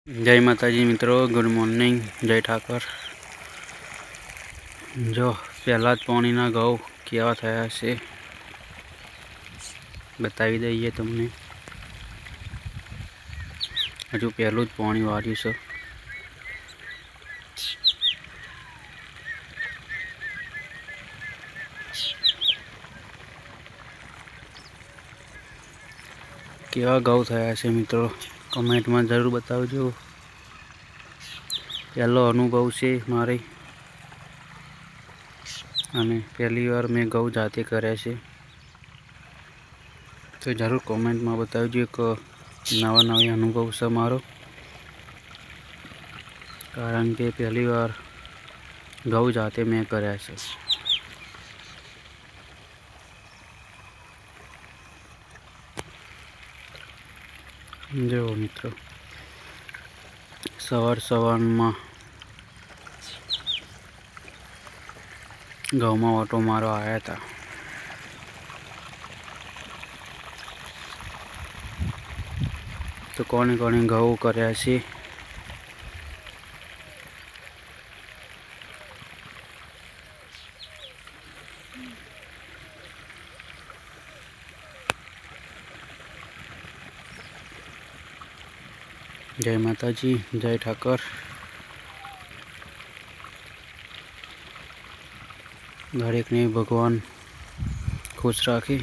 जय माताजी मित्रों, गुड मॉर्निंग, जय ठाकर। जो पहला ज पाणीना घઉં केवा थया छे बतावी दईए तमने। हजू पहलू ज पाणी वार्यु छे। केवा घઉં थया छे मित्रों, कमेंट में जरूर बतावजो। पहलो अनुभव छे मारे अने पहली बार मैं घઉં जाते कर्या छे, तो जरूर कमेंट में बतावजो कि नवा नवी अनुभव छे मारो। कारण के पहली बार घઉં जाते मैं कर्या छे। जो मित्रों सवार सवार में घઉં में ऑटो मारो आया था। तो कोने कोने घઉં कर्या छे जय माताजी, जय ठाकर। दरेक ने भगवान खुश राखे।